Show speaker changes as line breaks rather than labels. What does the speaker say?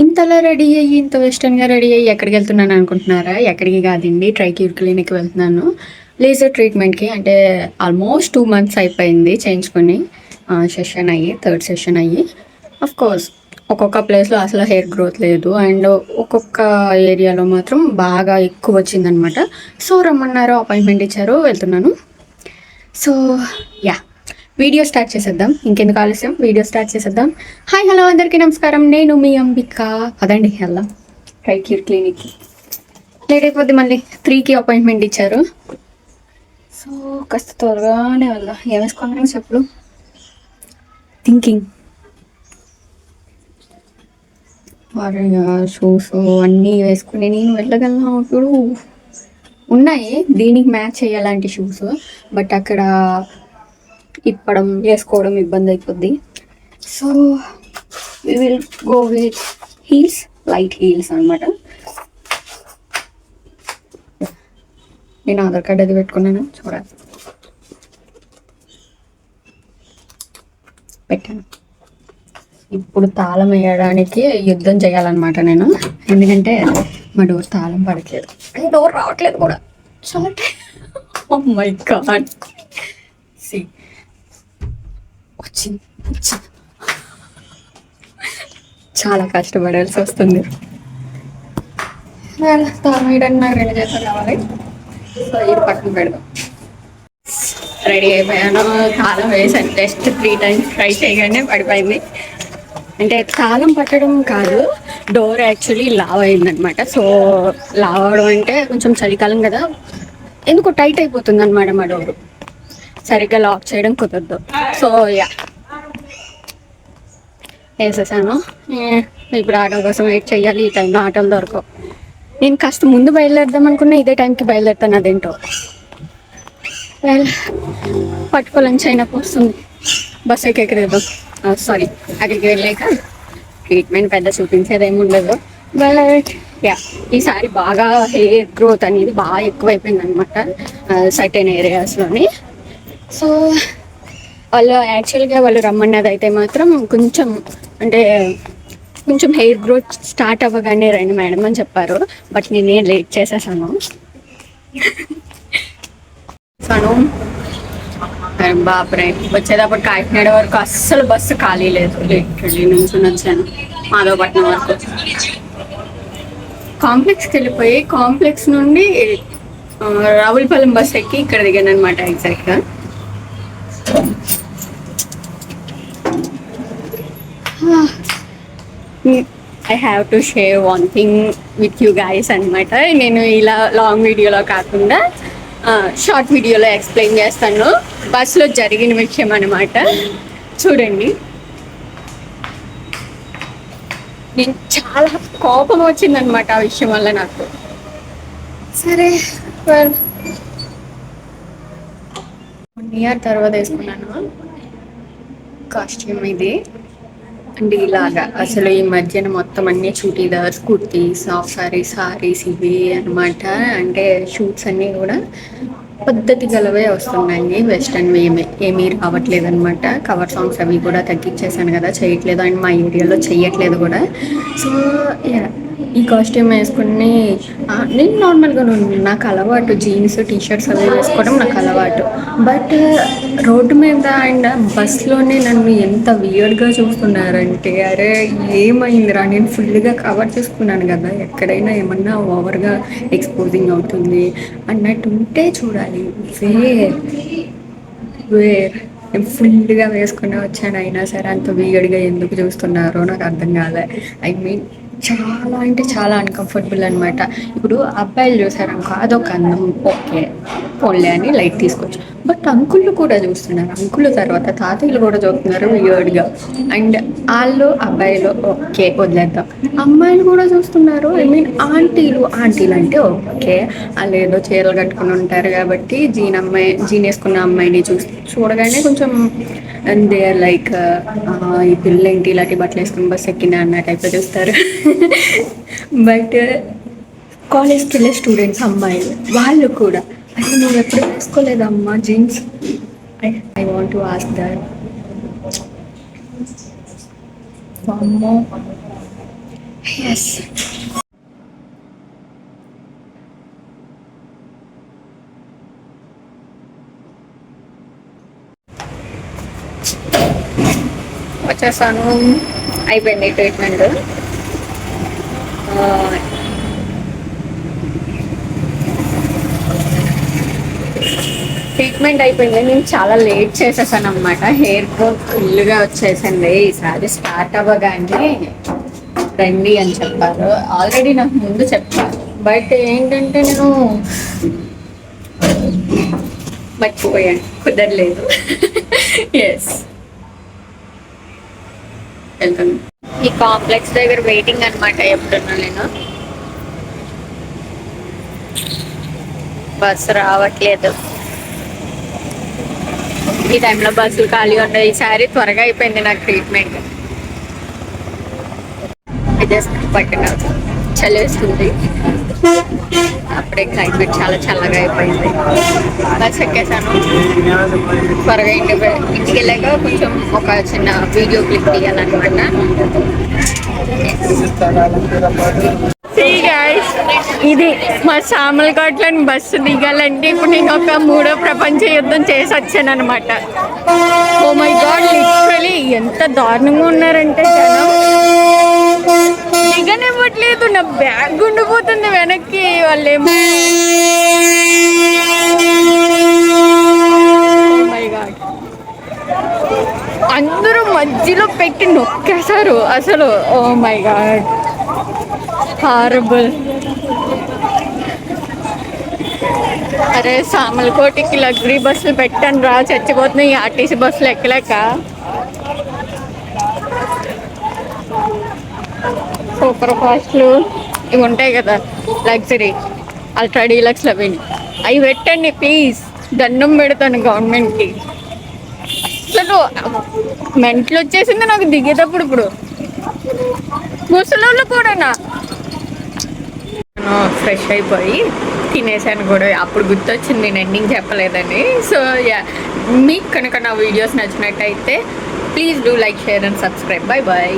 ఇంతలా రెడీ అయ్యి, ఇంత వెస్టర్న్‌గా రెడీ అయ్యి ఎక్కడికెళ్తున్నాను అనుకుంటున్నారా? ఎక్కడికి కాదండి. ట్రైక్యూర్ క్లినిక్‌కి వెళ్తున్నాను. లేజర్ ట్రీట్మెంట్‌కి. అంటే ఆల్మోస్ట్ 2 మంత్స్ అయిపోయింది చేయించుకొని. సెషన్ అయ్యి, థర్డ్ సెషన్ అయ్యి. ఆఫ్‌కోర్స్ ఒక్కొక్క ప్లేస్‌లో అసలు హెయిర్ గ్రోత్ లేదు. అండ్ ఒక్కొక్క ఏరియాలో మాత్రం బాగా ఎక్కువొచ్చిందనమాట. సో, రమ్మన్నారు. అపాయింట్‌మెంట్ ఇచ్చారు. వెళ్తున్నాను. So, yeah! వీడియో స్టార్ట్ చేసేద్దాం. ఇంకెందుకు ఆలస్యం, వీడియో స్టార్ట్ చేసేద్దాం. హాయ్ హలో అందరికీ నమస్కారం. నేను మీ అంబిక. పదండి వెళ్దాం ట్రైక్యూర్ క్లినిక్కి. లేట్ అయిపోద్ది, మళ్ళీ 3కి అపాయింట్మెంట్ ఇచ్చారు. సో కాస్త త్వరగానే వెళ్దాం. ఏం వేసుకున్నాను చెప్పులు, థింకింగ్ షూస్ అన్నీ వేసుకుని నేను వెళ్ళగలను. ఇప్పుడు ఉన్నాయి దీనికి మ్యాచ్ అయ్యేలాంటి షూస్, బట్ అక్కడ ఇప్పడం వేసుకోవడం ఇబ్బంది అయిపోద్ది. So we will go with heels, light heels అనమాట. నేను ఆధార్ కార్డ్ అది పెట్టుకున్నాను, చూడాలి. పెట్టాను. ఇప్పుడు తాళం వేయడానికి యుద్ధం చేయాలన్నమాట నేను, ఎందుకంటే మా డోర్ తాళం పడట్లేదు, డోర్ రావట్లేదు కూడా. చాలా ఓ మై గాడ్, సి వచ్చింది వచ్చింది. చాలా కష్టపడాల్సి వస్తుంది. తాళం వేయడానికి నాకు 2 చేతులు కావాలి. సో ఇది పక్కన పెడదాం. రెడీ అయిపోయాను. తాళం వేసాను, జస్ట్ 3 టైమ్స్ ట్రై చేయగానే పడిపోయింది. అంటే తాళం పట్టడం కాదు, డోర్ యాక్చువల్లీ లావ్ అయిందనమాట. సో లావ్ అవడం అంటే కొంచెం చలికాలం కదా, ఎందుకో టైట్ అయిపోతుంది అనమాట మా డోరు. సరిగ్గా లాక్ చేయడం కుదరదు. సో యా వేసేసాను. ఇప్పుడు ఆటో కోసం వెయిట్ చేయాలి. ఈ టైంలో ఆటోలు దొరకవు. నేను కాస్త ముందు బయలుదేరదాం అనుకున్నా, ఇదే టైంకి బయలుదేరుతాను. అదేంటో పట్టుకోవాలని చైనాకు వస్తుంది. బస్ ఎక్కడిదాం, సారీ అక్కడికి వెళ్ళాక ట్రీట్మెంట్ పెద్ద చూపించేది ఏమి ఉండదు. బట్ యా ఈసారి బాగా హెయిర్ గ్రోత్ అనేది బాగా ఎక్కువైపోయింది అనమాట సర్టెన్ ఏరియాస్లోని. సో వాళ్ళు రమ్మన్నది అయితే మాత్రం కొంచెం, అంటే కొంచెం హెయిర్ గ్రోత్ స్టార్ట్ అవ్వగానే రండి మేడం అని చెప్పారు. బట్ నేనే లేట్ చేసేసాను. బాపరే, వచ్చేటప్పుడు కాకినాడ వరకు అస్సలు బస్సు ఖాళీ లేదు. లిటరలీ నుంచి వచ్చాను మాధవపట్నం వరకు. కాంప్లెక్స్కి వెళ్ళిపోయి కాంప్లెక్స్ నుండి రావులపాలెం బస్ ఎక్కి ఇక్కడ దిగాను అనమాట ఎగ్జాక్ట్గా. I have to share one thing with you guys అనమాట. నేను ఇలా లాంగ్ వీడియోలో కాకుండా షార్ట్ వీడియోలో ఎక్స్ప్లెయిన్ చేస్తాను. బస్సులో జరిగిన విషయం అనమాట. చూడండి, నేను చాలా కోపం వచ్చిందనమాట ఆ విషయం వల్ల నాకు. సరే 1 ఇయర్ తర్వాత వేసుకున్నాను కాస్ట్యూమ్ ఇది. అంటే ఇలాగా అసలు ఈ మధ్యన మొత్తం అన్ని చుటీదార్స్, కుర్తీస్, హాఫ్ సారీస్ ఇవి అనమాట. అంటే షూట్స్ అన్నీ కూడా పద్ధతి గలవే వస్తున్నాయి, వెస్టర్న్ ఏమీ రావట్లేదు అనమాట. కవర్ సాంగ్స్ అవి కూడా తగ్గించేసాను కదా, చేయట్లేదు. అండ్ మా ఏరియాలో చెయ్యట్లేదు కూడా. సో ఈ కాస్ట్యూమ్ వేసుకుని నేను నార్మల్గా నాకు అలవాటు జీన్స్ టీషర్ట్స్ అవి వేసుకోవడం నాకు అలవాటు. బట్ రోడ్డు మీద అండ్ బస్లోనే నన్ను ఎంత వియర్డ్గా చూస్తున్నారంటే, అరే ఏమైందిరా, నేను ఫుల్గా కవర్ చేసుకున్నాను కదా, ఎక్కడైనా ఏమన్నా ఓవర్గా ఎక్స్పోజింగ్ అవుతుంది అన్నట్టు ఉంటే చూడాలి. వేర్ నేను ఫుల్గా వేసుకుని వచ్చాను, అయినా సరే అంత వియర్డ్గా ఎందుకు చూస్తున్నారో నాకు అర్థం కాలే. ఐ మీన్ చాలా అంటే చాలా అన్కంఫర్టబుల్ అనమాట. ఇప్పుడు అబ్బాయిలు చూసారనుకో అదొక అందం, ఓకే పోన్లే అని లైట్ తీసుకోవచ్చు. బట్ అంకుళ్ళు కూడా చూస్తున్నారు, అంకులు తర్వాత తాతయ్యలు కూడా చూస్తున్నారు వియర్డ్గా. అండ్ వాళ్ళు అబ్బాయిలు ఓకే వదిలేద్దాం, అమ్మాయిలు కూడా చూస్తున్నారు. ఐ మీన్ ఆంటీలు అంటే ఓకే, వాళ్ళు ఏదో చీరలు కట్టుకుని ఉంటారు కాబట్టి జీన్ వేసుకున్న అమ్మాయిని చూడగానే కొంచెం దే ఆర్ లైక్ ఈ పిల్ల ఏంటి ఇలాంటి బట్టలు వేసుకుని బస్ ఎక్కినా అన్న టైప్లో చూస్తారు. బట్ కాలేజ్కి వెళ్ళే స్టూడెంట్స్ అమ్మాయిలు వాళ్ళు కూడా, అసలు నువ్వు ఎప్పుడు వేసుకోలేదమ్మా jeans, I want to ask that. Yes. వచ్చేసాను, అయిపోయింది ట్రీట్మెంట్. ట్రీట్మెంట్ అయిపోయింది. నేను చాలా లేట్ చేసేసాను అనమాట. హెయిర్ గ్రోత్ ఫుల్గా వచ్చేసింది. ఈసారి స్టార్ట్ అవ్వగానే రండి అని చెప్పారు. ఆల్రెడీ నాకు ముందు చెప్పారు, బట్ ఏంటంటే నేను మర్చిపోయాను, కుదరలేదు. Yes, welcome. ఈ కాంప్లెక్స్ దగ్గర వెయిటింగ్ అనమాట. ఎప్పుడున్నా నేను బస్సు రావట్లేదు. ఈ టైంలో బస్సులు ఖాళీ ఉండవు. ఈసారి త్వరగా అయిపోయింది నాకు ట్రీట్మెంట్. జస్ట్ పట్టిన చలేస్తుంది. అప్పుడే క్లైమేట్ చాలా చల్లగా అయిపోయింది. బస్ ఎక్కేసాను. త్వరగా ఇంటికి వెళ్ళాక కొంచెం ఒక చిన్న వీడియో క్లిప్ తీయాలన్నమాట. ఇది మా సామలకోటలోని బస్సు దిగాలంటే ఇప్పుడు నేను ఒక 3వ ప్రపంచ యుద్ధం చేసి వచ్చాను అనమాట. ఓ మై గాడ్, లిటరలీ ఎంత దారుణంగా ఉన్నారంటే జనం దిగనివ్వట్లేదు. నా బ్యాగ్ ఉండిపోతుంది వెనక్కి. వాళ్ళేమో మై గాడ్, అందరూ మధ్యలో పెట్టి నొక్కేశారు అసలు. Oh my god, horrible. అరే సామలకోటికి లగ్జరీ బస్సులు పెట్టాను రా, చచ్చిపోతున్నాయి ఈ ఆర్టీసీ బస్సులు ఎక్కలేక. సూపర్ ఫాస్ట్లు ఇవి ఉంటాయి కదా, లగ్జరీ, అల్ట్రా డీలక్స్ అవి పెట్టండి ప్లీజ్. దండం పెడతాను గవర్నమెంట్కి. అసలు మెంట్లు వచ్చేసింది నాకు దిగేటప్పుడు. ఇప్పుడు ముసలోళ్ళు కూడానా. ఫ్రెష్ అయిపోయి తినేసాను కూడా. అప్పుడు గుర్తొచ్చింది నేను ఎండింగ్ చెప్పలేదని. సో యా, మీకు కనుక నా వీడియోస్ నచ్చినట్టయితే please do like, share and subscribe. Bye bye.